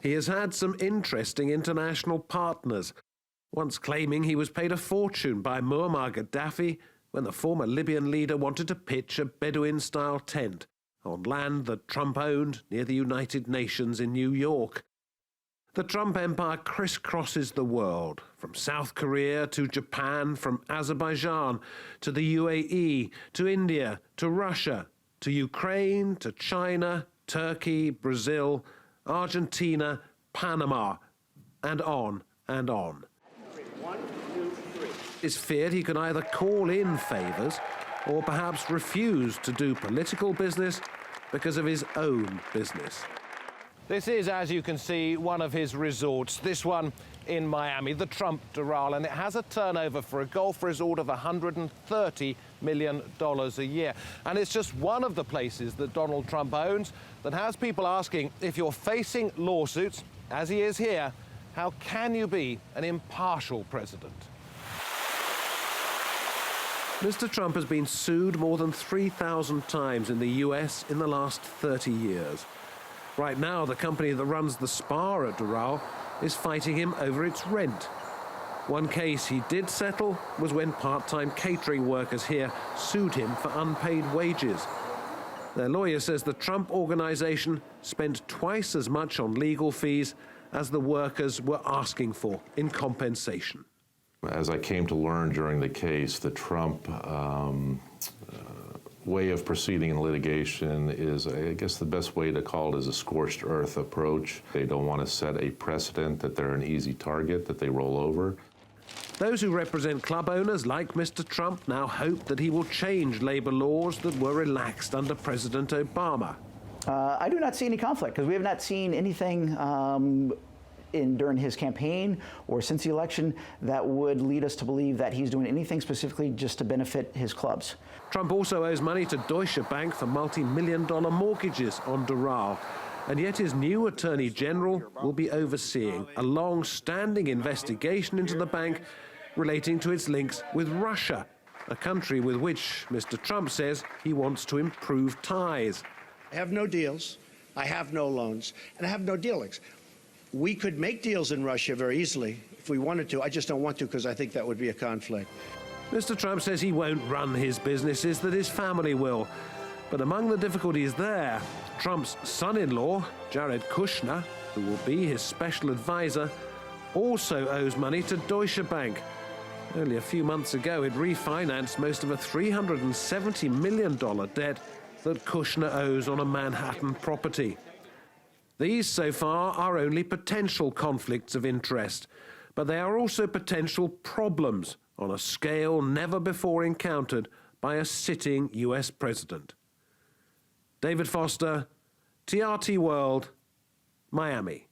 He has had some interesting international partners, once claiming he was paid a fortune by Muammar Gaddafi when the former Libyan leader wanted to pitch a Bedouin-style tent on land that Trump owned near the United Nations in New York. The Trump empire crisscrosses the world, from South Korea to Japan, from Azerbaijan to the UAE, to India, to Russia, to Ukraine, to China, Turkey, Brazil, Argentina, Panama, and on and on. 1, 2, 3. It's feared he can either call in favours or perhaps refuse to do political business because of his own business. This is, as you can see, one of his resorts, this one in Miami, the Trump Doral, and it has a turnover for a golf resort of $130 million a year. And it's just one of the places that Donald Trump owns that has people asking, if you're facing lawsuits, as he is here, how can you be an impartial president? Mr. Trump has been sued more than 3,000 times in the US in the last 30 years. Right now, the company that runs the spa at Doral is fighting him over its rent. One case he did settle was when part-time catering workers here sued him for unpaid wages. Their lawyer says the Trump organization spent twice as much on legal fees as the workers were asking for in compensation. As I came to learn during the case, the Trump way of proceeding in litigation is, I guess the best way to call it is a scorched earth approach. They don't want to set a precedent that they're an easy target, that they roll over. Those who represent club owners like Mr. Trump now hope that he will change labor laws that were relaxed under President Obama. I do not see any conflict because we have not seen anything during his campaign or since the election that would lead us to believe that he's doing anything specifically just to benefit his clubs. Trump also owes money to Deutsche Bank for multi-million-dollar mortgages on Doral, and yet his new Attorney General will be overseeing a long-standing investigation into the bank relating to its links with Russia, a country with which Mr. Trump says he wants to improve ties. I have no deals, I have no loans, and I have no dealings. We could make deals in Russia very easily if we wanted to. I just don't want to because I think that would be a conflict. Mr. Trump says he won't run his businesses, that his family will. But among the difficulties there, Trump's son-in-law, Jared Kushner, who will be his special advisor, also owes money to Deutsche Bank. Only a few months ago, it refinanced most of a $370 million debt that Kushner owes on a Manhattan property. These, so far, are only potential conflicts of interest, but they are also potential problems on a scale never before encountered by a sitting US president. David Foster, TRT World, Miami.